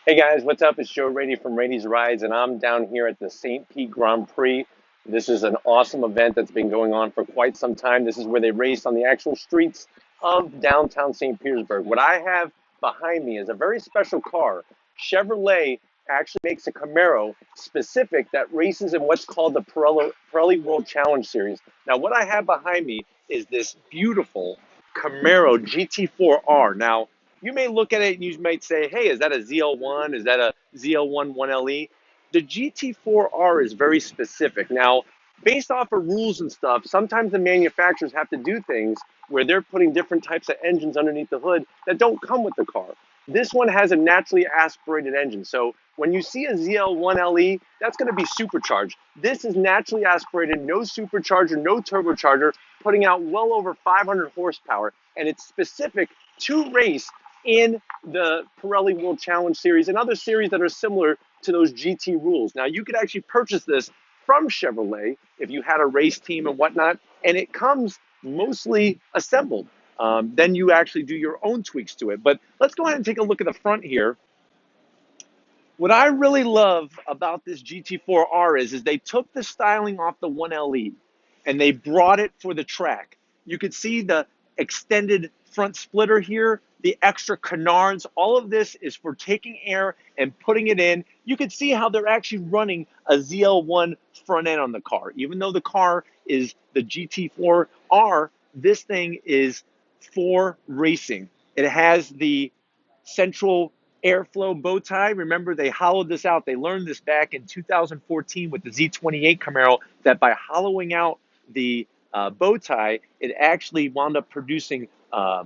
Hey guys, what's up? It's Joe Raiti from Raiti's Rides, and I'm down here at the St. Pete Grand Prix. This is an awesome event that's been going on for quite some time. This is where they race on the actual streets of downtown St. Petersburg. What I have behind me is a very special car. Chevrolet actually makes a Camaro specific that races in what's called the Pirelli World Challenge Series. Now, what I have behind me is this beautiful Camaro GT4R. Now, you may look at it and you might say, hey, is that a ZL1? Is that a ZL1 1LE? The GT4R is very specific. Now, based off of rules and stuff, sometimes the manufacturers have to do things where they're putting different types of engines underneath the hood that don't come with the car. This one has a naturally aspirated engine. So when you see a ZL1LE, that's going to be supercharged. This is naturally aspirated, no supercharger, no turbocharger, putting out well over 500 horsepower. And it's specific to race in the Pirelli World Challenge Series and other series that are similar to those GT rules. Now, you could actually purchase this from Chevrolet if you had a race team and whatnot, and it comes mostly assembled. Then you actually do your own tweaks to it. But let's go ahead and take a look at the front here. What I really love about this GT4R is they took the styling off the 1LE and they brought it for the track. You could see the extended front splitter here, the extra canards. All of this is for taking air and putting it in. You can see how they're actually running a ZL1 front end on the car. Even though the car is the GT4R, this thing is for racing. It has the central airflow bow tie. Remember, they hollowed this out. They learned this back in 2014 with the Z28 Camaro, that by hollowing out the bow tie, it actually wound up producing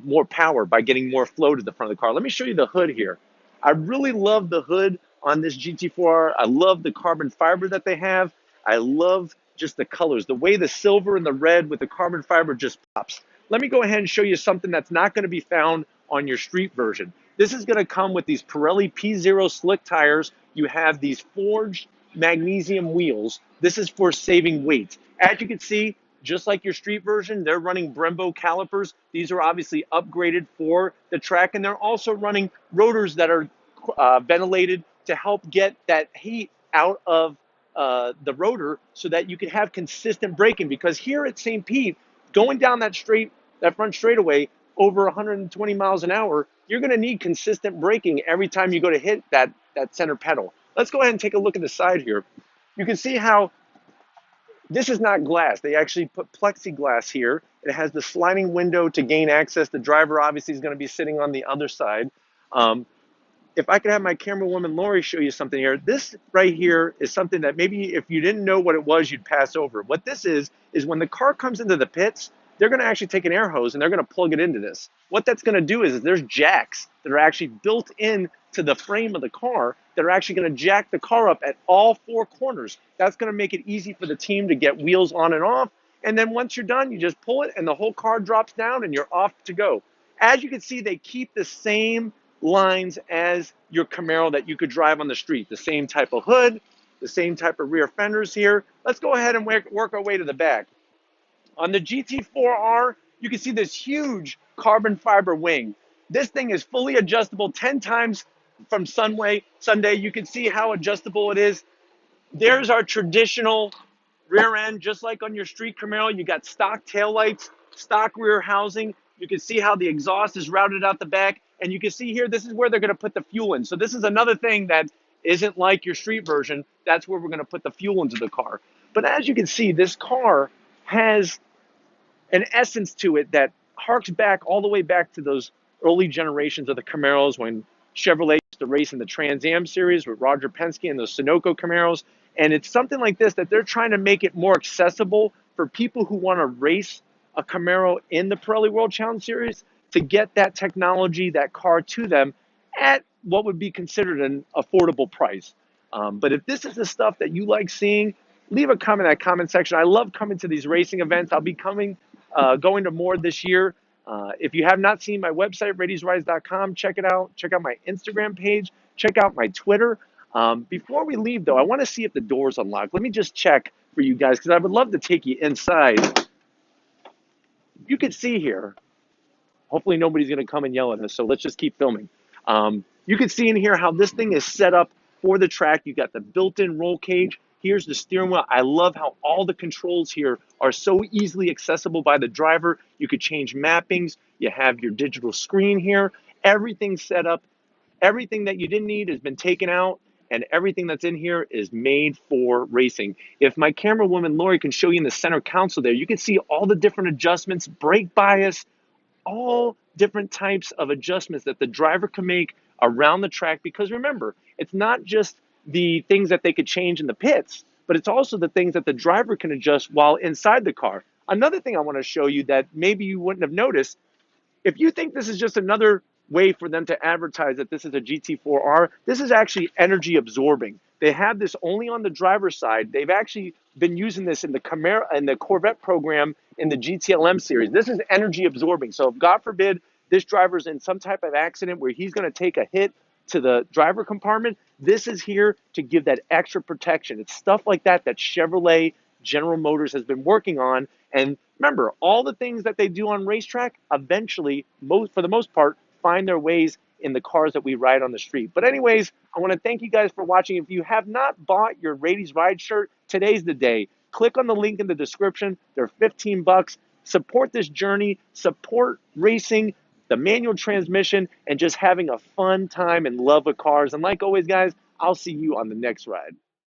more power by getting more flow to the front of the car. Let me show you the hood here. I really love the hood on this GT4R. I love the carbon fiber that they have. I love just the colors. The way the silver and the red with the carbon fiber just pops. Let me go ahead and show you something that's not going to be found on your street version. This is going to come with these Pirelli Pzero slick tires. You have these forged magnesium wheels. This is for saving weight. As you can see, just like your street version, they're running Brembo calipers. These are obviously upgraded for the track, and they're also running rotors that are ventilated to help get that heat out of the rotor so that you can have consistent braking. Because here at St. Pete, going down that front straightaway over 120 miles an hour, you're going to need consistent braking every time you go to hit that center pedal. Let's go ahead and take a look at the side here. You can see how this is not glass. They actually put plexiglass here. It has the sliding window to gain access. The driver obviously is going to be sitting on the other side. If I could have my camerawoman Lori show you something here. This right here is something that maybe if you didn't know what it was, you'd pass over. What this is when the car comes into the pits, they're going to actually take an air hose and they're going to plug it into this. What that's going to do is there's jacks that are actually built in to the frame of the car that are actually going to jack the car up at all four corners. That's going to make it easy for the team to get wheels on and off. And then once you're done, you just pull it and the whole car drops down and you're off to go. As you can see, they keep the same lines as your Camaro that you could drive on the street. The same type of hood, the same type of rear fenders here. Let's go ahead and work our way to the back. On the GT4R, you can see this huge carbon fiber wing. This thing is fully adjustable 10 times from Sunday. You can see how adjustable it is. There's our traditional rear end, just like on your street Camaro. You got stock taillights, stock rear housing. You can see how the exhaust is routed out the back. And you can see here, this is where they're going to put the fuel in. So this is another thing that isn't like your street version. That's where we're going to put the fuel into the car. But as you can see, this car has an essence to it that harks back all the way back to those early generations of the Camaros when Chevrolet used to race in the Trans Am series with Roger Penske and those Sunoco Camaros. And it's something like this that they're trying to make it more accessible for people who want to race a Camaro in the Pirelli World Challenge Series to get that technology, that car to them at what would be considered an affordable price. But if this is the stuff that you like seeing, leave a comment in that comment section. I love coming to these racing events. I'll be going to more this year. If you have not seen my website, raitisrides.com, check it out. Check out my Instagram page. Check out my Twitter. Before we leave, though, I want to see if the door's unlocked. Let me just check for you guys because I would love to take you inside. You can see here. Hopefully nobody's going to come and yell at us, so let's just keep filming. You can see in here how this thing is set up for the track. You got the built-in roll cage. Here's the steering wheel. I love how all the controls here are so easily accessible by the driver. You could change mappings. You have your digital screen here. Everything's set up. Everything that you didn't need has been taken out, and everything that's in here is made for racing. If my camera woman Lori can show you in the center console there, you can see all the different adjustments, brake bias, all different types of adjustments that the driver can make around the track. Because remember, it's not just the things that they could change in the pits, but it's also the things that the driver can adjust while inside the car. Another thing I want to show you that maybe you wouldn't have noticed, if you think this is just another way for them to advertise that this is a GT4R, this is actually energy absorbing. They have this only on the driver's side. They've actually been using this in the Camaro and the Corvette program in the GTLM series. This is energy absorbing. So if God forbid this driver's in some type of accident where he's going to take a hit to the driver compartment, this is here to give that extra protection. It's stuff like that that Chevrolet General Motors has been working on. And remember, all the things that they do on racetrack eventually, for the most part, find their ways in the cars that we ride on the street. But anyways, I want to thank you guys for watching. If you have not bought your Raity's Ride shirt, today's the day. Click on the link in the description. They're 15 bucks. Support this journey, support racing, the manual transmission, and just having a fun time and love with cars. And like always, guys, I'll see you on the next ride.